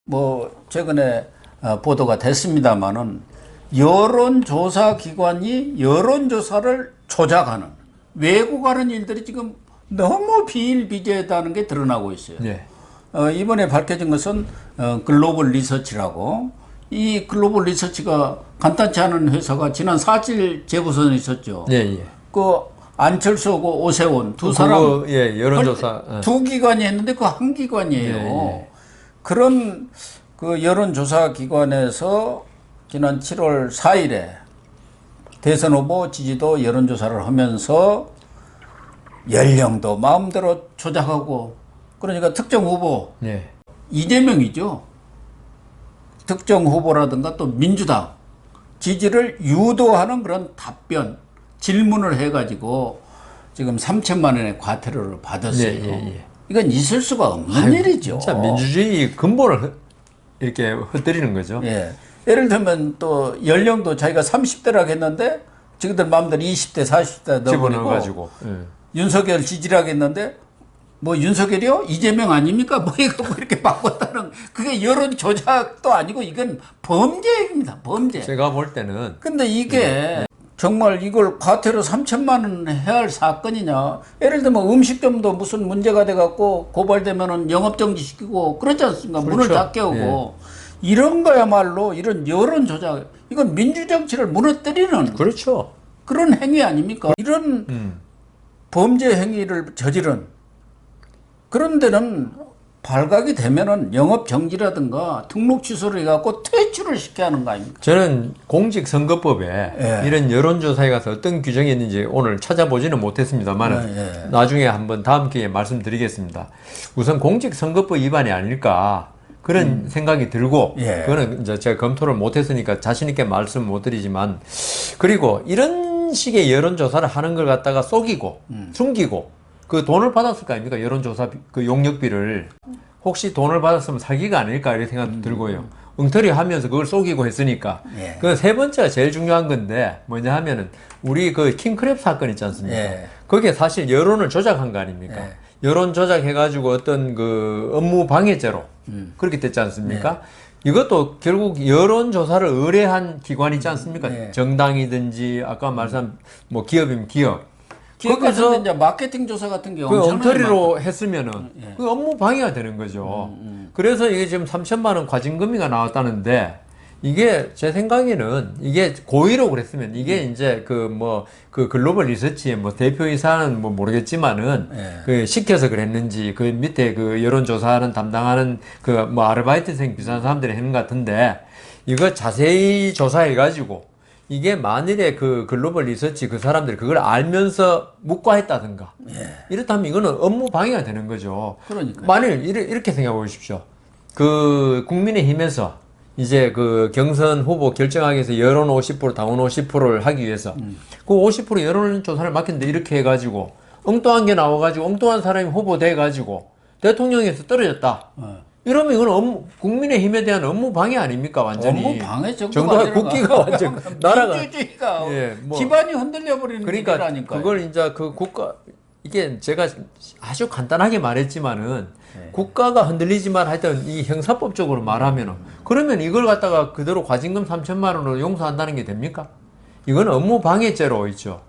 뭐 최근에 보도가 됐습니다마는 여론조사 기관이 여론조사를 조작하는 왜곡하는 일들이 지금 너무 비일비재하다는 게 드러나고 있어요. 네. 이번에 밝혀진 것은 글로벌 리서치라고, 이 글로벌 리서치가 간단치 않은 회사가 지난 4.7 재보선에 있었죠. 예, 예. 그 안철수하고 오세훈 두 사람, 예, 여론조사 두 기관이 했는데 그 한 기관이에요. 예, 예. 그런 그 여론조사 기관에서 지난 7월 4일에 대선 후보 지지도 여론조사를 하면서 연령도 마음대로 조작하고, 그러니까 특정 후보, 예. 이재명이죠. 특정 후보라든가 또 민주당 지지를 유도하는 그런 답변, 질문을 해가지고 지금 3천만 원의 과태료를 받았어요. 예, 예. 이건 있을 수가 없는 일이죠. 진짜 민주주의 근본을 이렇게 흩뜨리는 거죠. 예. 예를 들면 또 연령도 자기가 30대라고 했는데 지금들 마음대로 20대, 40대 넣어버리고 집어넣어가지고. 예. 윤석열 지지라고 했는데 뭐 윤석열이요? 이재명 아닙니까? 뭐 이거 뭐 이렇게 바꿨다는, 그게 여론 조작도 아니고 이건 범죄입니다. 범죄. 제가 볼 때는 근데 이게 정말 이걸 과태료 3천만 원 해야 할 사건이냐. 예를 들면 음식점도 무슨 문제가 돼갖고 고발되면은 영업정지 시키고 그렇지 않습니까? 그렇죠. 문을 닫게 하고. 이런 거야말로 이런 여론 조작, 이건 민주정치를 무너뜨리는 그렇죠. 그런 행위 아닙니까? 이런 범죄 행위를 저지른 그런 데는 발각이 되면은 영업 정지라든가 등록 취소를 해갖고 퇴출을 시켜야 하는 거 아닙니까? 저는 공직선거법에 예. 이런 여론조사에 가서 어떤 규정이 있는지 오늘 찾아보지는 못했습니다만 예. 나중에 한번 다음 기회에 말씀드리겠습니다. 우선 공직선거법 위반이 아닐까 그런 생각이 들고, 예. 그거는 이제 제가 검토를 못했으니까 자신 있게 말씀 못 드리지만, 그리고 이런 식의 여론조사를 하는 걸 갖다가 속이고 숨기고 그 돈을 받았을 거 아닙니까? 여론조사 그 용역비를. 혹시 돈을 받았으면 사기가 아닐까 이런 생각도 들고요. 엉터리 하면서 그걸 속이고 했으니까. 예. 그 세 번째가 제일 중요한 건데 뭐냐 하면은 우리 그 킹크랩 사건 있지 않습니까? 예. 그게 사실 여론을 조작한 거 아닙니까? 예. 여론 조작해가지고 어떤 그 업무 방해죄로 그렇게 됐지 않습니까? 이것도 결국 여론조사를 의뢰한 기관이 있지 않습니까? 네. 정당이든지 아까 말한 뭐 기업이면 기업. 기업 거기서 같은 데 이제 마케팅 조사 같은 게 그 엄청나게 엉터리로 했으면은 그 업무 방해가 되는 거죠. 그래서 이게 지금 3천만 원 과징금이가 나왔다는데, 이게 제 생각에는 이게 고의로 그랬으면 이게 이제 그 뭐 그 글로벌 리서치의 뭐 대표이사는 뭐 모르겠지만은 그 시켜서 그랬는지 그 밑에 그 여론조사하는 담당하는 그 뭐 아르바이트생 비슷한 사람들이 했는 것 같은데, 이거 자세히 조사해 가지고 이게 만일에 그 글로벌 리서치 그 사람들이 그걸 알면서 묵과했다든가 이렇다면 이거는 업무 방해가 되는 거죠. 그러니까요. 만일 이렇게 생각해 보십시오. 그 국민의힘에서 이제 그 경선 후보 결정하기 위해서 여론 50%, 당원 50%를 하기 위해서 그 50% 여론조사를 맡겼는데 이렇게 해가지고 엉뚱한 게 나와가지고 엉뚱한 사람이 후보 돼가지고 대통령에서 떨어졌다. 이러면 이건 국민의힘에 대한 업무 방해 아닙니까? 완전히. 업무 방해 정도가 국기가 완전 나라가 민주주의가 예, 뭐 기반이 흔들려 버리는 그러니까 일이라니까요. 그걸 이제 그 국가, 이게 제가 아주 간단하게 말했지만은 국가가 흔들리지만 하여튼 이 형사법적으로 말하면은, 그러면 이걸 갖다가 그대로 과징금 3천만 원으로 용서한다는 게 됩니까? 이건 업무 방해죄로 있죠.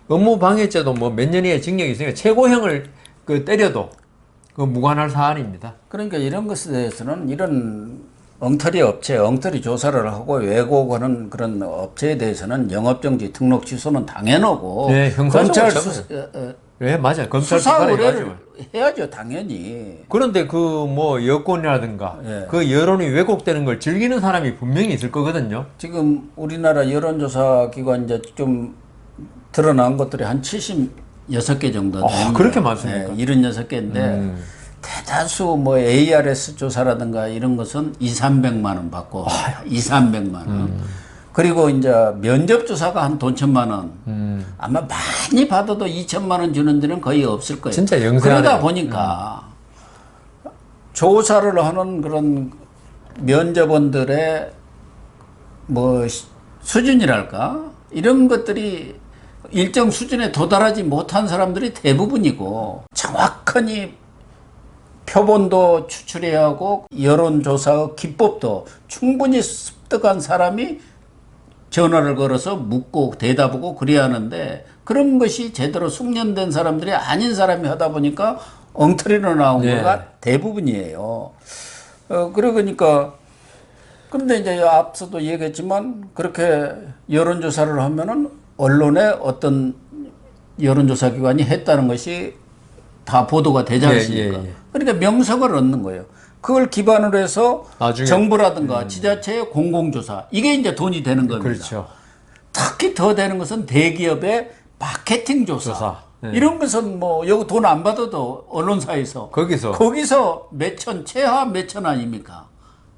업무 방해죄도 뭐 몇 년의 징역이 있으니까 최고형을 그 때려도 그 무관할 사안입니다. 그러니까 이런 것에 대해서는 이런 엉터리 업체, 엉터리 조사를 하고 왜곡하는 그런 업체에 대해서는 영업정지, 등록 취소는 당연하고, 네, 형사적으로 검찰 네, 맞아요. 검찰 수사 수사를 의뢰를 해가지고. 해야죠, 당연히. 그런데 그 뭐 여권이라든가 예. 그 여론이 왜곡되는 걸 즐기는 사람이 분명히 있을 거거든요. 지금 우리나라 여론조사 기관 이제 좀 드러난 것들이 한 76개 정도 됩니다. 그렇게 많습니까? 76개인데 대다수 뭐 ARS 조사라든가 이런 것은 200~300만 원 받고 200~300만 원. 그리고 이제 면접 조사가 한 돈 1,000만 원. 아마 많이 받아도 2천만 원 주는 데는 거의 없을 거예요. 진짜 영세하네요. 그러다 보니까 조사를 하는 그런 면접원들의 뭐 수준이랄까? 이런 것들이 일정 수준에 도달하지 못한 사람들이 대부분이고, 정확하니 표본도 추출해야 하고 여론조사의 기법도 충분히 습득한 사람이 전화를 걸어서 묻고 대답하고 그래야 하는데 그런 것이 제대로 숙련된 사람들이 아닌 사람이 하다 보니까 엉터리로 나온 네. 거가 대부분이에요. 그러니까 그런데 이제 앞서도 얘기했지만 그렇게 여론조사를 하면은 언론에 어떤 여론조사 기관이 했다는 것이 다 보도가 되지 않습니까? 그러니까 명성을 얻는 거예요. 그걸 기반으로 해서 나중에. 정부라든가 지자체의 공공조사 이게 이제 돈이 되는 겁니다. 그렇죠. 특히 더 되는 것은 대기업의 마케팅 조사. 네. 이런 것은 뭐 여기 돈 안 받아도 언론사에서 거기서 몇천 최하 몇천 아닙니까?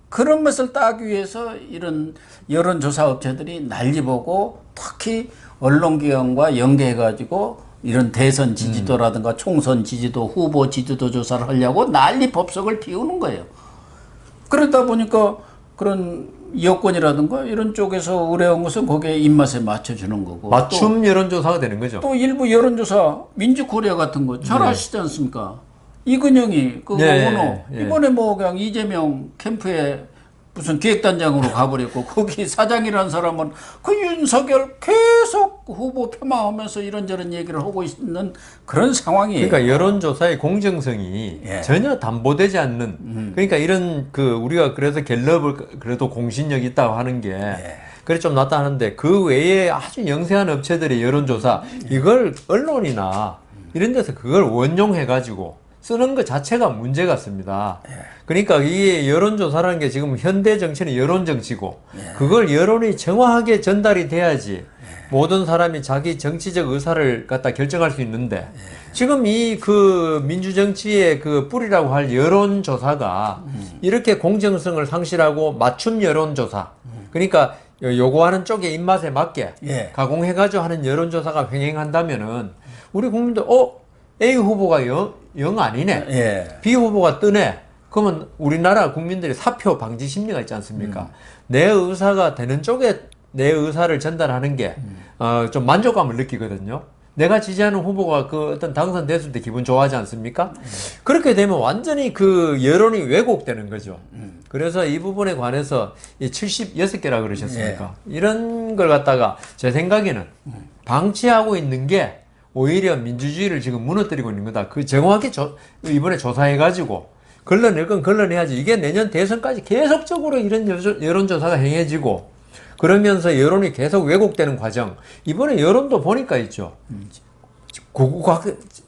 그런 것을 따기 위해서 이런 여론조사 업체들이 난리보고 특히 언론기관과 연계해가지고 이런 대선 지지도라든가 총선 지지도 후보 지지도 조사를 하려고 난리 법석을 피우는 거예요. 그러다 보니까 그런 여권이라든가 이런 쪽에서 의뢰한 것은 거기에 입맛에 맞춰주는 거고 맞춤 여론조사가 되는 거죠. 또 일부 여론조사 민주코리아 같은 거 잘 아시지 않습니까? 이근영이 그 오너 이번에 뭐 그냥 이재명 캠프에 무슨 기획단장으로 가버렸고 거기 사장이라는 사람은 그 윤석열 계속 후보 폄하하면서 이런저런 얘기를 하고 있는 그런 상황이에요. 그러니까 여론조사의 공정성이 전혀 담보되지 않는 그러니까 이런 그 우리가 그래서 갤럽을 그래도 공신력 있다고 하는 게 그래 좀 낫다 하는데 그 외에 아주 영세한 업체들의 여론조사 이걸 언론이나 이런 데서 그걸 원용해 가지고 쓰는 것 자체가 문제 같습니다. 그러니까 이 여론조사라는 게 지금 현대 정치는 여론정치고 그걸 여론이 정확하게 전달이 돼야지 모든 사람이 자기 정치적 의사를 갖다 결정할 수 있는데 지금 이 그 민주정치의 그 뿌리라고 할 여론조사가 이렇게 공정성을 상실하고 맞춤 여론조사 그러니까 요구하는 쪽의 입맛에 맞게 가공해가지고 하는 여론조사가 횡행한다면은 우리 국민들 A 후보가 영 아니네. B 후보가 뜨네. 그러면 우리나라 국민들이 사표 방지 심리가 있지 않습니까? 내 의사가 되는 쪽에 내 의사를 전달하는 게, 좀 만족감을 느끼거든요. 내가 지지하는 후보가 그 어떤 당선됐을 때 기분 좋아하지 않습니까? 그렇게 되면 완전히 그 여론이 왜곡되는 거죠. 그래서 이 부분에 관해서 이 76개라 그러셨습니까? 이런 걸 갖다가 제 생각에는 방치하고 있는 게 오히려 민주주의를 지금 무너뜨리고 있는 거다. 그 정확히 이번에 조사해가지고 걸러낼 건 걸러내야지. 이게 내년 대선까지 계속적으로 이런 여론조사가 행해지고 그러면서 여론이 계속 왜곡되는 과정. 이번에 여론도 보니까 있죠.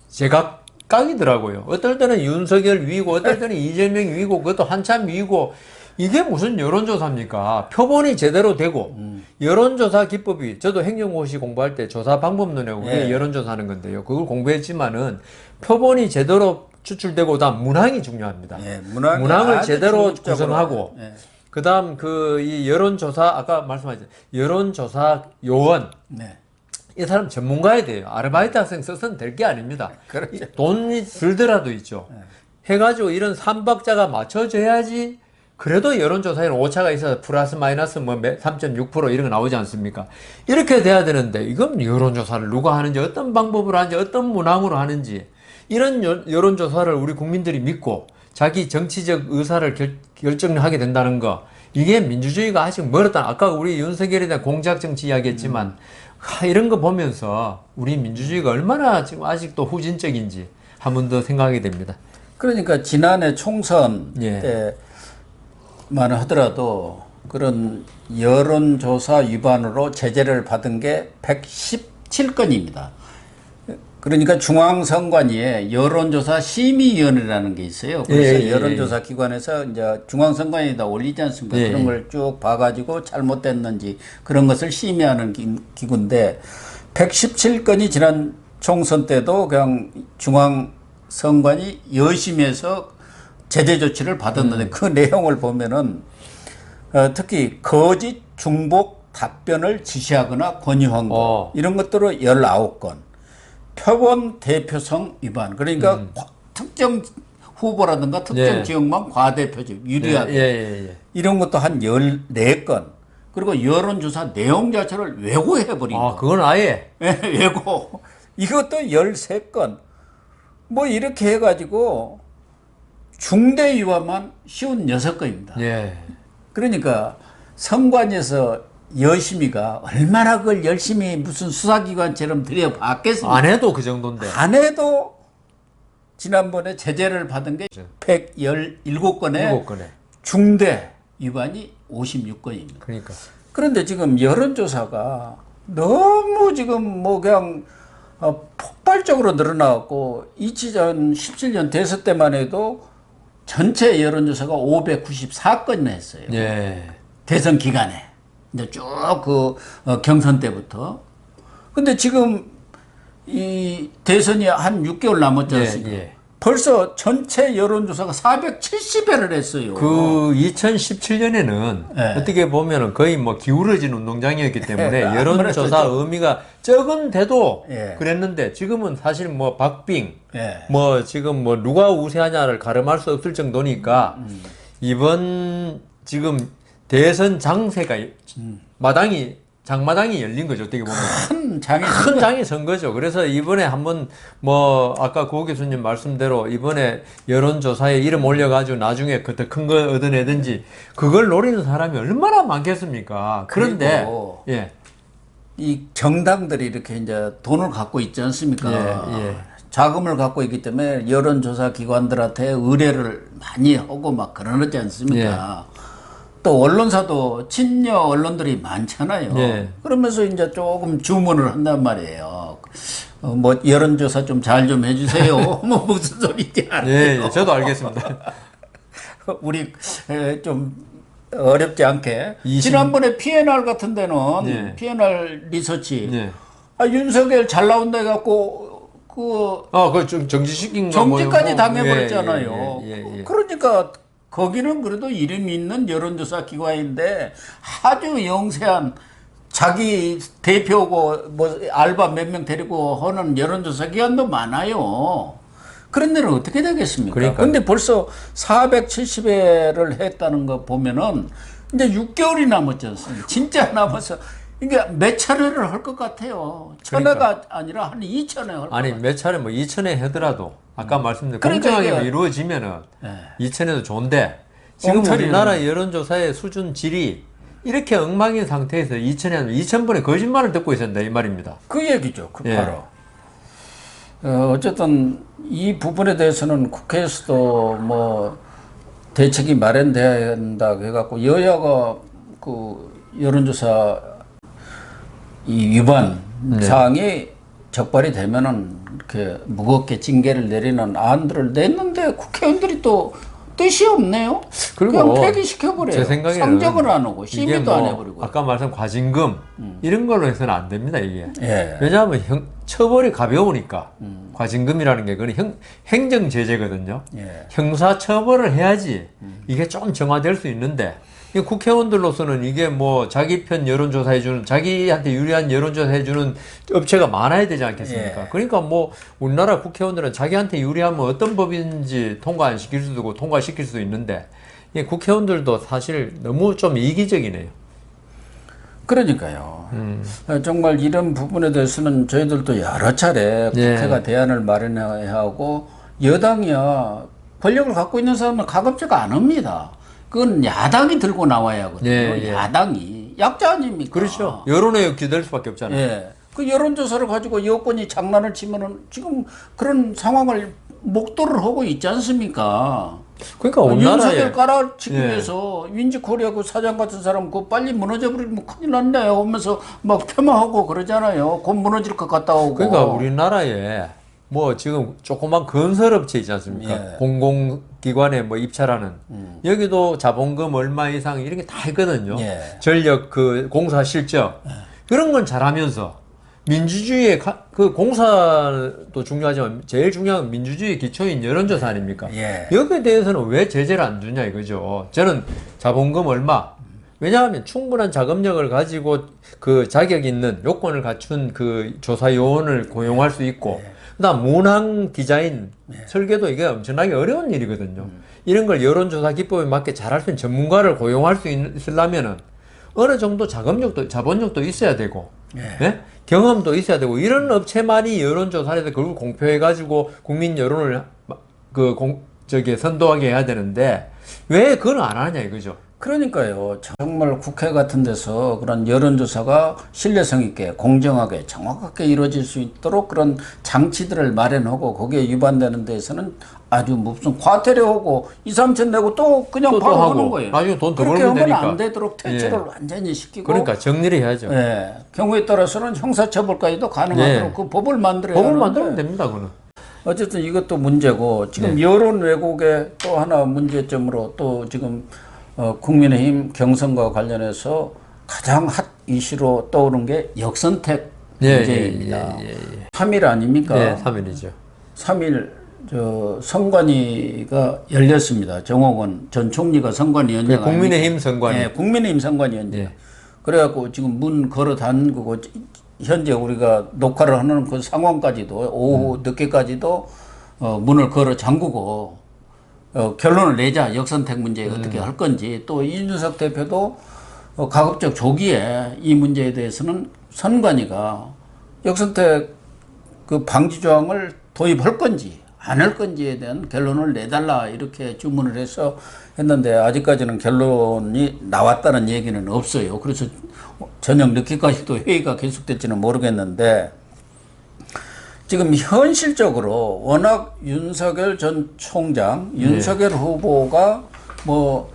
제각각이더라고요. 어떨 때는 윤석열 위고, 어떨 때는 이재명 위고, 그것도 한참 위고. 이게 무슨 여론조사입니까? 표본이 제대로 되고 여론조사 기법이 저도 행정고시 공부할 때 조사 방법론이라고 그게 여론조사하는 건데요. 그걸 공부했지만은 표본이 제대로 추출되고 다음 문항이 중요합니다. 문항을 제대로 구성하고 그다음 그 이 여론조사 아까 말씀하신 여론조사 요원 이 사람 전문가야 돼요. 아르바이트 학생 써서는 될 게 아닙니다. 그렇죠. 돈이 들더라도 있죠. 해가지고 이런 삼박자가 맞춰져야지. 그래도 여론조사에는 오차가 있어서 플러스 마이너스 뭐 3.6% 이런 거 나오지 않습니까? 이렇게 돼야 되는데 이건 여론조사를 누가 하는지 어떤 방법으로 하는지 어떤 문항으로 하는지 이런 여론조사를 우리 국민들이 믿고 자기 정치적 의사를 결정하게 된다는 거 이게 민주주의가 아직 멀었다. 아까 우리 윤석열에 대한 공작정치 이야기했지만 이런 거 보면서 우리 민주주의가 얼마나 지금 아직도 후진적인지 한 번 더 생각하게 됩니다. 그러니까 지난해 총선 때만 하더라도 그런 여론조사 위반으로 제재를 받은 게 117건입니다. 그러니까 중앙선관위에 여론조사 심의위원회라는 게 있어요. 그래서 여론조사 기관에서 이제 중앙선관위에다 올리지 않습니까? 그런 걸 쭉 봐가지고 잘못됐는지 그런 것을 심의하는 기구인데 117건이 지난 총선 때도 그냥 중앙선관위 여심에서 제재 조치를 받았는데 그 내용을 보면은 특히 거짓 중복 답변을 지시하거나 권유한 것 이런 것들로 19건. 표본 대표성 위반. 그러니까 특정 후보라든가 특정 지역만 과대표적, 유리하게. 이런 것도 한 14건. 그리고 여론조사 내용 자체를 왜곡해버린 거. 그건 아예? 왜곡. 이것도 13건. 뭐 이렇게 해가지고 중대 위반만 56건입니다. 예. 그러니까 선관위에서 여심이가 얼마나 그걸 열심히 무슨 수사기관처럼 들여봤겠습니까? 안 해도 그 정도인데. 안 해도 지난번에 제재를 받은 게 117건에 7건에. 중대 위반이 56건입니다. 그러니까. 그런데 지금 여론조사가 너무 지금 뭐 그냥 폭발적으로 늘어나고 2017년 대선 때만 해도 전체 여론조사가 594건이나 했어요. 예. 대선 기간에. 이제 쭉 그 경선 때부터. 근데 지금 이 대선이 한 6개월 남았지 않습니까? 예. 벌써 전체 여론조사가 470회를 했어요. 그 2017년에는 예. 어떻게 보면은 거의 뭐 기울어진 운동장이었기 때문에 예, 여론조사 아무래도 의미가 적은데도 예. 그랬는데 지금은 사실 뭐 박빙 예. 뭐 지금 뭐 누가 우세하냐를 가름할 수 없을 정도니까 이번 지금 대선 장세가 장마당이 열린 거죠. 어떻게 보면 큰 장이 큰 장이 선 거죠. 그래서 이번에 한번 뭐 아까 고 교수님 말씀대로 이번에 여론조사에 이름 올려가지고 나중에 그 더 큰 거 얻어내든지 그걸 노리는 사람이 얼마나 많겠습니까? 그런데 그리고 예. 이 정당들이 이렇게 이제 돈을 갖고 있지 않습니까? 예. 자금을 갖고 있기 때문에 여론조사 기관들한테 의뢰를 많이 하고 막 그러지 않습니까? 또 언론사도 친여 언론들이 많잖아요. 예. 그러면서 이제 조금 주문을 한단 말이에요. 뭐 여론조사 좀 잘 좀 해주세요. 뭐 무슨 소리인지 알아요. 예, 저도 알겠습니다. 우리 좀 어렵지 않게 20 지난번에 PNR 같은 데는 예. PNR 리서치 예. 윤석열 잘 나온다 해갖고 그걸 좀 정지시킨 거 정지까지 뭐, 당해버렸잖아요. 예. 그러니까 거기는 그래도 이름이 있는 여론조사 기관인데 아주 영세한 자기 대표고 뭐 알바 몇 명 데리고 하는 여론조사 기관도 많아요. 그런 데는 어떻게 되겠습니까? 그러니까요. 근데 벌써 470회를 했다는 거 보면은 이제 6개월이 남았지 않습니까? 진짜 남아서 이게 몇 차례를 할 것 같아요. 천회가 아니라 한 2천회 할 것 아니 같아요. 몇 차례 뭐 2천회 하더라도 아까 말씀드린 그러니까 공정하게 이게- 이루어지면은 예. 2천회도 좋은데 지금 엉터리는- 우리나라 여론조사의 수준 질이 이렇게 엉망인 상태에서 2천회 2,000번의 거짓말을 듣고 있었다 이 말입니다. 그 얘기죠. 그 예. 바로. 어쨌든 이 부분에 대해서는 국회에서도 뭐 대책이 마련돼야 한다 해갖고 여야가 그 여론조사 이 위반 사항이 적발이 되면은 이렇게 무겁게 징계를 내리는 안들을 냈는데 국회의원들이 또 뜻이 없네요. 그리고 그냥 폐기시켜버려요. 제 생각에는 상정을 안 하고 이게 심의도 안 뭐 해버리고. 아까 말씀 과징금 이런 걸로 해서는 안 됩니다 이게. 예. 왜냐하면 처벌이 가벼우니까 과징금이라는 게 그건 행정 제재거든요. 예. 형사 처벌을 해야지 이게 좀 정화될 수 있는데 이 국회의원들로서는 이게 뭐 자기 편 여론조사 해주는 자기한테 유리한 여론조사 해주는 업체가 많아야 되지 않겠습니까? 예. 그러니까 뭐 우리나라 국회의원들은 자기한테 유리하면 어떤 법인지 통과 안 시킬 수도 있고 통과시킬 수도 있는데 이 국회의원들도 사실 너무 좀 이기적이네요. 그러니까요. 정말 이런 부분에 대해서는 저희들도 여러 차례 예. 국회가 대안을 마련해야 하고 여당이야 권력을 갖고 있는 사람은 가급적 안 합니다. 그건 야당이 들고 나와야 하거든요. 예. 야당이 약자 아닙니까? 그렇죠. 여론에 기댈 수밖에 없잖아요. 예. 그 여론조사를 가지고 여권이 장난을 치면은 지금 그런 상황을 목도를 하고 있지 않습니까? 그러니까 윤석열 우리나라에 깔아치기 예. 위해서 윈지코리아 그 사장 같은 사람 그 빨리 무너져버리면 큰일 났네 하면서 막 폄하하고 그러잖아요. 곧 무너질 것 같다 하고. 그러니까 우리나라에 뭐 지금 조그만 건설업체 있지 않습니까? 예. 공공기관에 뭐 입찰하는 여기도 자본금 얼마 이상 이런 게 다 있거든요. 예. 전력 그 공사 실적 그런 건 잘하면서 민주주의의 그 공사도 중요하지만 제일 중요한 건 민주주의 기초인 여론조사 아닙니까? 예. 여기에 대해서는 왜 제재를 안 주냐 이거죠. 저는 자본금 얼마 왜냐하면 충분한 자금력을 가지고 그 자격 있는 요건을 갖춘 그 조사 요원을 고용할 수 있고 그다음 문항 디자인 설계도 이게 엄청나게 어려운 일이거든요. 이런 걸 여론조사 기법에 맞게 잘할 수 있는 전문가를 고용할 수 있으려면은 어느 정도 자금력도 자본력도 있어야 되고 예? 경험도 있어야 되고 이런 업체만이 여론조사에서 그걸 공표해 가지고 국민 여론을 저기 선도하게 해야 되는데 왜 그걸 안 하냐 이거죠. 그러니까요. 정말 국회 같은 데서 그런 여론조사가 신뢰성 있게 공정하게 정확하게 이루어질 수 있도록 그런 장치들을 마련하고 거기에 위반되는 데에서는 아주 무슨 과태료하고 2, 3천 내고 또 그냥 또 바로 하고 하는 거예요. 나중에 돈 더 그렇게 벌면 하면 되니까. 안 되도록 대처를 완전히 시키고 그러니까 정리를 해야죠. 예, 경우에 따라서는 형사처벌까지도 가능하도록 그 법을 만들어야 법을 하는데 만들면 됩니다. 그거는. 어쨌든 이것도 문제고 지금 여론 왜곡의 또 하나 문제점으로 또 지금 국민의힘 경선과 관련해서 가장 핫 이슈로 떠오른 게 역선택 문제입니다. 3일 아닙니까? 네, 3일이죠. 3일 선관위가 열렸습니다. 정홍원 전 총리가 선관위원장. 국민의힘 선관위. 네, 국민의힘 선관위원장. 그래갖고 지금 문 걸어 담그고 현재 우리가 녹화를 하는 그 상황까지도 오후 늦게까지도 문을 걸어 잠그고 결론을 내자 역선택 문제 어떻게 할 건지 또 이준석 대표도 가급적 조기에 이 문제에 대해서는 선관위가 역선택 그 방지 조항을 도입할 건지 안 할 건지에 대한 결론을 내달라 이렇게 주문을 해서 했는데 아직까지는 결론이 나왔다는 얘기는 없어요. 그래서 저녁 늦게까지도 회의가 계속될지는 모르겠는데 지금 현실적으로 워낙 윤석열 전 총장, 윤석열 후보가 뭐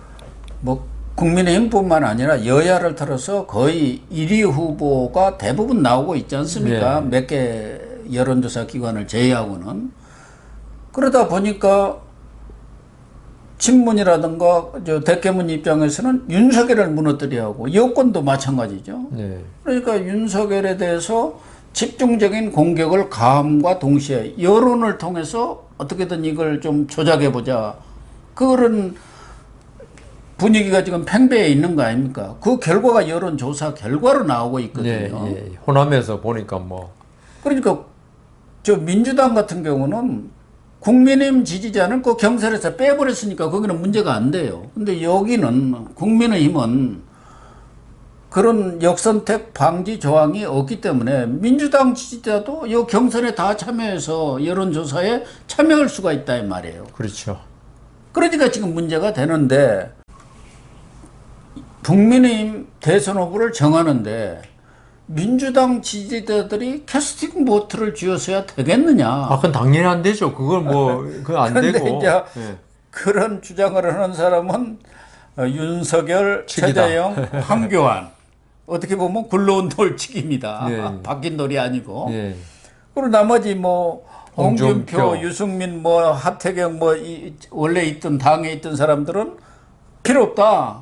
국민의힘뿐만 아니라 여야를 털어서 거의 1위 후보가 대부분 나오고 있지 않습니까? 몇 개 여론조사 기관을 제외하고는. 그러다 보니까 친문이라든가 대개문 입장에서는 윤석열을 무너뜨려 하고 여권도 마찬가지죠. 그러니까 윤석열에 대해서 집중적인 공격을 가함과 동시에 여론을 통해서 어떻게든 이걸 좀 조작해보자. 그런 분위기가 지금 팽배해 있는 거 아닙니까? 그 결과가 여론조사 결과로 나오고 있거든요. 호남에서 보니까 뭐. 그러니까 저 민주당 같은 경우는 국민의힘 지지자는 그 경선에서 빼버렸으니까 거기는 문제가 안 돼요. 근데 여기는 국민의힘은 그런 역선택 방지 조항이 없기 때문에 민주당 지지자도 이 경선에 다 참여해서 여론조사에 참여할 수가 있다 이 말이에요. 그렇죠. 그러니까 지금 문제가 되는데 국민의힘 대선 후보를 정하는데 민주당 지지자들이 캐스팅 보트를 쥐어서야 되겠느냐. 그건 당연히 안 되죠. 그걸 그건 안 되고. 이제 그런 주장을 하는 사람은 윤석열, 최재형, 황교안. 어떻게 보면 굴러온 돌치기입니다. 바뀐 돌이 아니고. 그리고 나머지 홍준표, 유승민, 하태경 원래 있던 당에 있던 사람들은 필요 없다.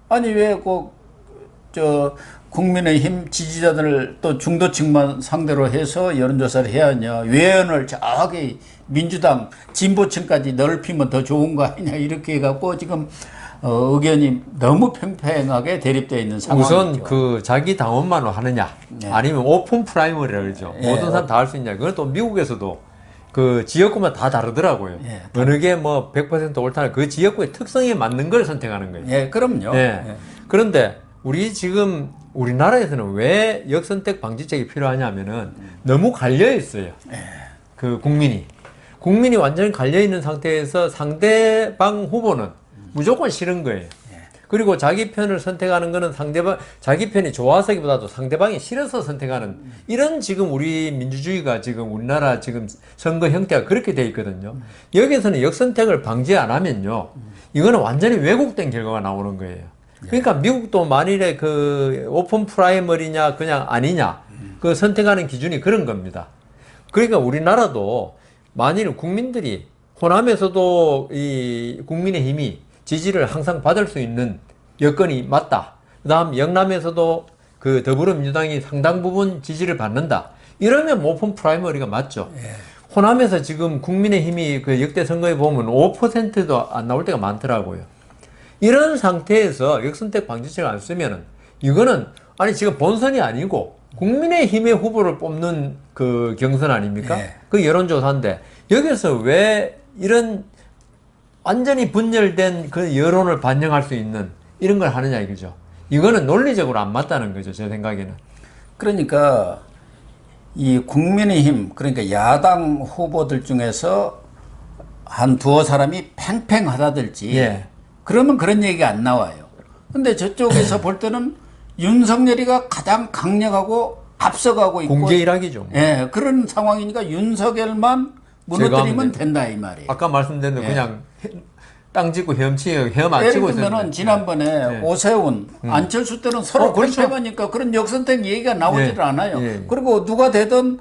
아니 왜 국민의힘 지지자들을 또 중도층만 상대로 해서 여론조사를 해야 하냐. 외연을 저기 민주당 진보층까지 넓히면 더 좋은 거 아니냐. 이렇게 해갖고 지금 의견이 너무 팽팽하게 대립되어 있는 상황이죠. 우선 자기 당원만 하느냐. 아니면 오픈 프라이머리라고 그러죠. 모든 사람 다 할 수 있냐. 그건 또 미국에서도 그 지역구만 다 다르더라고요. 어느 게 100% 옳다는 그 지역구의 특성에 맞는 걸 선택하는 거예요. 그럼요. 그런데 지금 우리나라에서는 왜 역선택 방지책이 필요하냐면은 너무 갈려 있어요. 그 국민이 완전히 갈려 있는 상태에서 상대방 후보는 무조건 싫은 거예요. 그리고 자기 편을 선택하는 거는 자기 편이 좋아서기보다도 상대방이 싫어서 선택하는 이런 지금 우리 민주주의가 지금 우리나라 지금 선거 형태가 그렇게 돼 있거든요. 여기서는 역선택을 방지 안 하면요. 이거는 완전히 왜곡된 결과가 나오는 거예요. 그러니까 미국도 만일에 그 오픈 프라이머리냐 그냥 아니냐 그 선택하는 기준이 그런 겁니다. 그러니까 우리나라도 만일 국민들이 호남에서도 이 국민의힘이 지지를 항상 받을 수 있는 여건이 맞다. 그다음 영남에서도 그 더불어민주당이 상당 부분 지지를 받는다. 이러면 오픈 프라이머리가 맞죠. 호남에서 지금 국민의힘이 그 역대 선거에 보면 5%도 안 나올 때가 많더라고요. 이런 상태에서 역선택 방지책을 안 쓰면은 이거는 지금 본선이 아니고 국민의힘의 후보를 뽑는 그 경선 아닙니까? 그 여론조사인데 여기서 왜 이런 완전히 분열된 그 여론을 반영할 수 있는 이런 걸 하느냐 이거죠. 이거는 논리적으로 안 맞다는 거죠. 제 생각에는. 그러니까 이 국민의힘 그러니까 야당 후보들 중에서 한 두어 사람이 팽팽하다들지 예. 그러면 그런 얘기가 안 나와요. 근데 저쪽에서 볼 때는 윤석열이가 가장 강력하고 앞서가고 있고 공개 일학이죠. 뭐. 예, 그런 상황이니까 윤석열만 무너뜨리면 된다 이 말이에요. 아까 말씀드린 대로 그냥 땅 짓고 헤엄 안 예를 치고 들면은 있었는데. 지난번에 오세훈, 안철수 때는 서로 그렇죠. 팽팽하니까 그런 역선택 얘기가 나오질 예. 않아요. 예. 그리고 누가 되든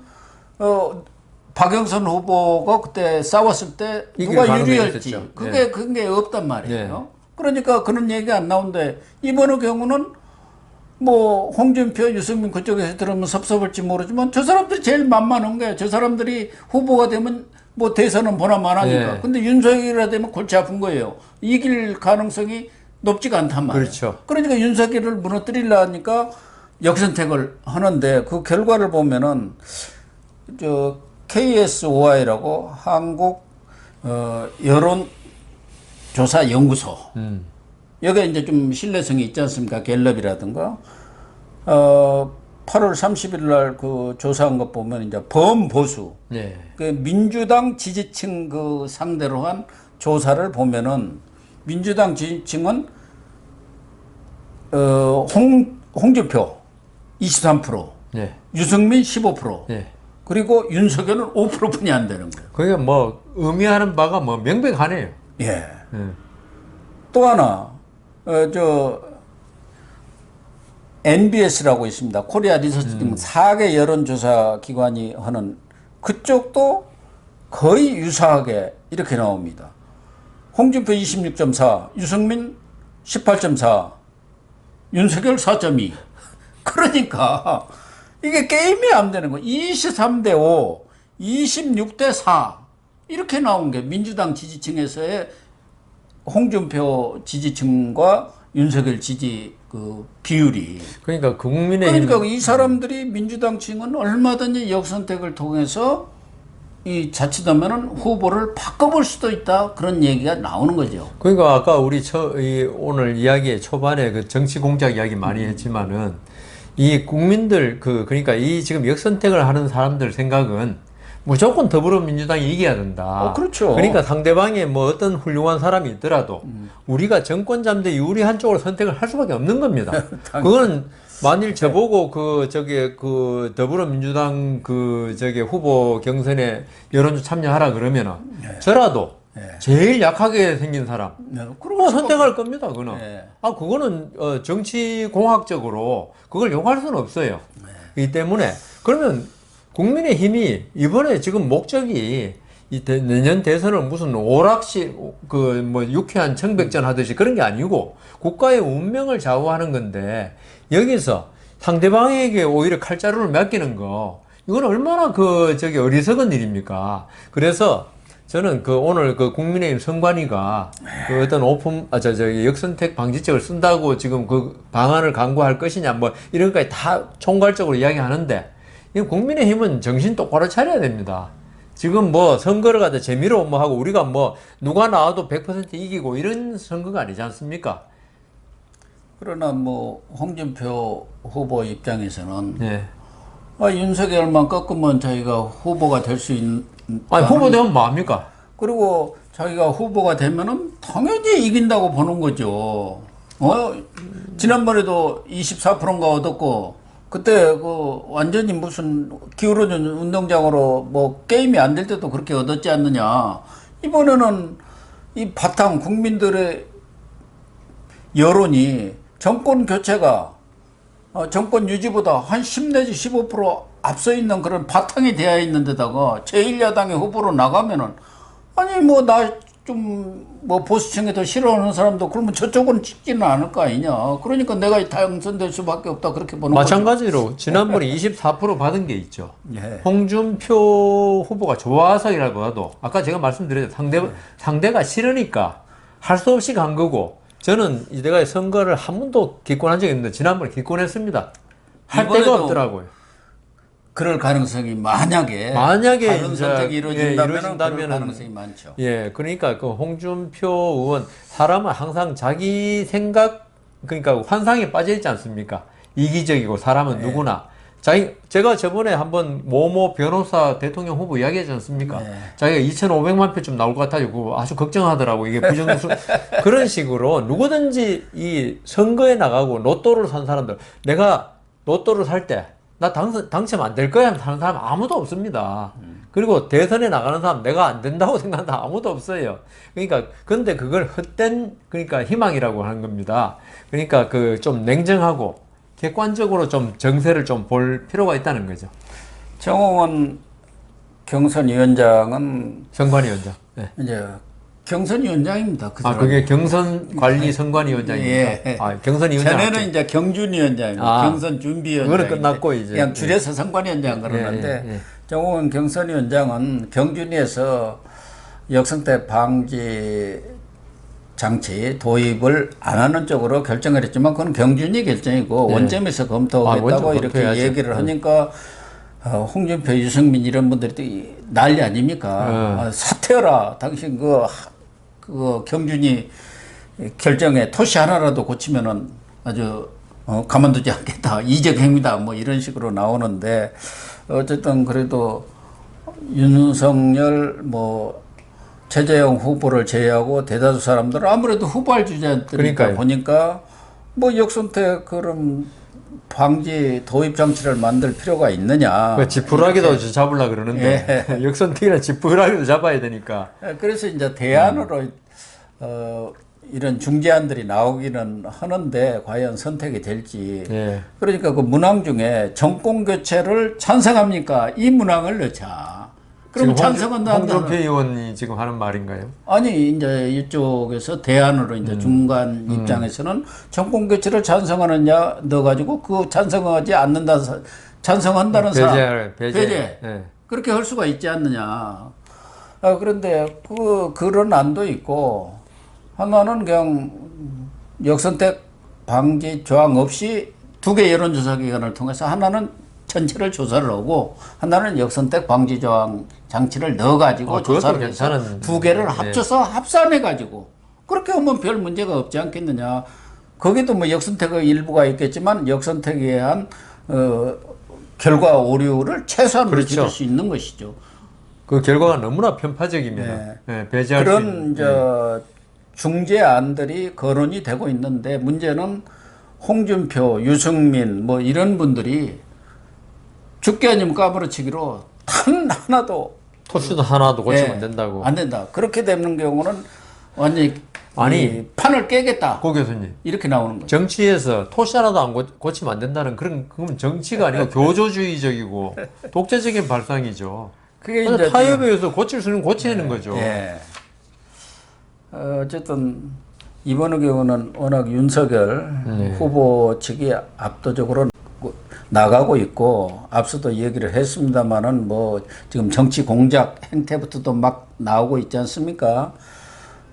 박영선 후보가 그때 싸웠을 때 이길 누가 가능성이 유리할지 있었죠. 그게 없단 말이에요. 그러니까 그런 얘기가 안 나오는데 이번의 경우는 뭐 홍준표, 유승민 그쪽에서 들으면 섭섭할지 모르지만 저 사람들이 제일 만만한 거예요. 저 사람들이 후보가 되면 뭐 대선은 보나마나니까. 예. 근데 윤석열이라 되면 골치 아픈 거예요. 이길 가능성이 높지가 않단 말이에요. 그렇죠. 그러니까 윤석열을 무너뜨리려니까 역선택을 하는데 그 결과를 보면은 저 KSOI라고 한국 여론조사연구소 여기가 이제 좀 신뢰성이 있지 않습니까? 갤럽이라든가 8월 30일 날 그 조사한 것 보면 이제 범보수 예. 그 민주당 지지층 그 상대로 한 조사를 보면은 민주당 지지층은 홍준표 23%, 예. 유승민 15%, 예. 그리고 윤석열은 5%뿐이 안 되는 거예요. 그게 뭐 의미하는 바가 뭐 명백하네요. 예. 또 하나 NBS라고 있습니다. 코리아 리서치 등 4개 여론조사 기관이 하는 그쪽도 거의 유사하게 이렇게 나옵니다. 홍준표 26.4, 유승민 18.4, 윤석열 4.2. 그러니까 이게 게임이 안 되는 거예요. 23대 5, 26대 4 이렇게 나온 게 민주당 지지층에서의 홍준표 지지층과 윤석열 지지 그 비율이. 그러니까 국민의힘 그러니까 이 사람들이 민주당층은 얼마든지 역선택을 통해서 이 자칫하면은 후보를 바꿔볼 수도 있다 그런 얘기가 나오는 거죠. 그러니까 아까 우리 오늘 이야기의 초반에 그 정치 공작 이야기 많이 했지만은 이 국민들 그러니까 이 지금 역선택을 하는 사람들 생각은 무조건 더불어민주당이 이겨야 된다. 그렇죠. 그러니까 상대방에 뭐 어떤 훌륭한 사람이 있더라도 우리가 정권 잠재 유리한 쪽으로 선택을 할 수밖에 없는 겁니다. 그거는 만일 저보고 그 더불어민주당 후보 경선에 여론조 참여하라 그러면은 저라도 제일 약하게 생긴 사람 그거 선택할 겁니다. 그거는 그거는 정치 공학적으로 그걸 용할 수는 없어요. 이 때문에 그러면 국민의힘이 이번에 지금 목적이 내년 대선을 무슨 오락실 유쾌한 청백전 하듯이 그런 게 아니고 국가의 운명을 좌우하는 건데 여기서 상대방에게 오히려 칼자루를 맡기는 거 이건 얼마나 어리석은 일입니까? 그래서 저는 오늘 국민의힘 선관위가 어떤 역선택 방지책을 쓴다고 지금 그 방안을 강구할 것이냐 뭐 이런 것까지 다 총괄적으로 이야기하는데 국민의힘은 정신 똑바로 차려야 됩니다. 지금 뭐 선거를 갖다 재미로 뭐 하고 우리가 뭐 누가 나와도 100% 이기고 이런 선거가 아니지 않습니까? 그러나 뭐 홍준표 후보 입장에서는 네. 윤석열만 꺾으면 자기가 후보가 될 수 있는 후보 되면 뭐합니까? 그리고 자기가 후보가 되면은 당연히 이긴다고 보는 거죠. 지난번에도 24%인가 얻었고 그때 완전히 무슨 기울어진 운동장으로 뭐 게임이 안 될 때도 그렇게 얻었지 않느냐. 이번에는 이 바탕 국민들의 여론이 정권 교체가 정권 유지보다 한 10 내지 15% 앞서 있는 그런 바탕이 되어 있는 데다가 제1야당의 후보로 나가면은 아니 뭐 나 좀 뭐 보수층에 더 싫어하는 사람도 그러면 저쪽은 찍지는 않을 거 아니냐. 그러니까 내가 당선될 수밖에 없다 그렇게 보는 마찬가지로 거죠. 지난번에 24% 받은 게 있죠. 예. 홍준표 후보가 좋아서이라고 하도 아까 제가 말씀드렸죠. 상대가 싫으니까 할 수 없이 간 거고 저는 내가 선거를 한 번도 기권한 적이 없는데 지난번에 기권했습니다. 할 데가 없더라고요. 그럴 가능성이 만약에 다른 선택이 이루어진다면 그럴 가능성이 많죠. 예, 그러니까 홍준표 의원 사람은 항상 자기 생각 그러니까 환상에 빠져 있지 않습니까? 이기적이고 사람은 누구나 제가 저번에 한번 모모 변호사 대통령 후보 이야기하지 않습니까? 네. 자기가 2,500만 표쯤 나올 것 같아가지고 아주 걱정하더라고. 이게 부정수 그런 식으로 누구든지 이 선거에 나가고 로또를 산 사람들, 내가 로또를 살 때 나 당첨 안 될 거야 하는 사람 아무도 없습니다. 그리고 대선에 나가는 사람 내가 안 된다고 생각하는 사람 아무도 없어요. 그러니까 근데 그걸 헛된 그러니까 희망이라고 하는 겁니다. 그러니까 그 좀 냉정하고 객관적으로 좀 정세를 좀 볼 필요가 있다는 거죠. 정홍원 경선위원장은 선관위원장. 네. 이제 경선위원장입니다. 그 사람. 그게 경선관리 선관위원장입니까? 예. 경선위원장. 전에는 이제 경준위원장입니다. 경선준비위원장. 그거는 끝났고 이제. 그냥 줄여서 선관위원장 그러는데 예. 정홍원 경선위원장은 경준위에서 역선택 방지 장치 도입을 안 하는 쪽으로 결정을 했지만 그건 경준위 결정이고 원점에서 검토하겠다고 원점 이렇게 검토해야죠. 얘기를 하니까 홍준표, 유승민 이런 분들이 난리 아닙니까? 사퇴하라. 당신 그 경준위 결정에 토시 하나라도 고치면은 아주 가만두지 않겠다. 이적행위다. 뭐 이런 식으로 나오는데 어쨌든 그래도 윤석열 최재형 후보를 제외하고 대다수 사람들은 아무래도 후보할 주자들이니까 보니까 역선택 그런 방지 도입 장치를 만들 필요가 있느냐. 지푸라기도 잡으려 그러는데 역선택이나 지푸라기도 잡아야 되니까. 그래서 이제 대안으로 이런 중재안들이 나오기는 하는데 과연 선택이 될지. 그러니까 그 문항 중에 정권 교체를 찬성합니까? 이 문항을 넣자. 그럼 찬성한다. 홍준표 의원이 지금 하는 말인가요? 아니 이제 이쪽에서 대안으로 이제 중간 입장에서는 정권 교체를 찬성하느냐 넣어가지고 그 찬성하지 않는다 찬성한다는 사람 배제 그렇게 할 수가 있지 않느냐. 그런데 그런 안도 있고 하나는 그냥 역선택 방지 조항 없이 두 개 여론조사 기관을 통해서 하나는 전체를 조사를 하고 하나는 역선택 방지 조항 장치를 넣어가지고 조사를 해서 두 개를 합쳐서 합산해가지고 그렇게 하면 별 문제가 없지 않겠느냐. 거기도 역선택의 일부가 있겠지만 역선택에 의한 결과 오류를 최소한으로 줄일 수 있는 것이죠. 그 결과가 너무나 편파적입니다. 배제할 그런 중재안들이 거론이 되고 있는데 문제는 홍준표, 유승민 이런 분들이 죽게 아니면 까무러치기로 탄 하나도 토슈도 하나도 고치면 안 된다고. 안 된다. 그렇게 되는 경우는 완전히 판을 깨겠다. 고 교수님. 이렇게 나오는 거죠. 정치에서 토시 하나도 안 고치면 안 된다는 그건 정치가 아니고 교조주의적이고 독재적인 발상이죠. 그게 이제 타협에 의해서 고칠 수는 고치는 거죠. 어쨌든 이번 경우는 워낙 윤석열 후보 측이 압도적으로 나가고 있고 앞서도 얘기를 했습니다만은 지금 정치 공작 행태부터도 막 나오고 있지 않습니까?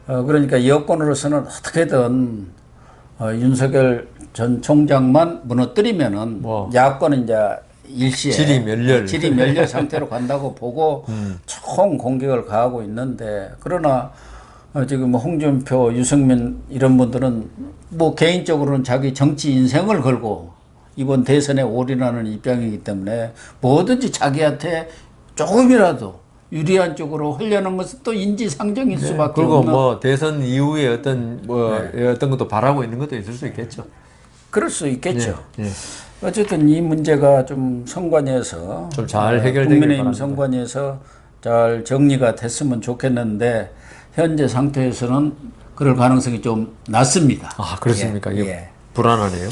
그러니까 여권으로서는 어떻게든 윤석열 전 총장만 무너뜨리면은 야권은 이제 일시에 질이 멸렬 상태로 간다고 보고 총 공격을 가하고 있는데 그러나 지금 홍준표, 유승민 이런 분들은 개인적으로는 자기 정치 인생을 걸고 이번 대선에 올인하는 입장이기 때문에 뭐든지 자기한테 조금이라도 유리한 쪽으로 하려는 것은 또 인지상정일 수밖에 그리고 없는. 대선 이후에 어떤 것도 바라고 있는 것도 있을 수 있겠죠. 그럴 수 있겠죠. 어쨌든 이 문제가 좀 선관위에서 좀 잘 해결되길 국민의힘 바랍니다. 선관위에서 잘 정리가 됐으면 좋겠는데 현재 상태에서는 그럴 가능성이 좀 낮습니다. 그렇습니까? 이게 불안하네요.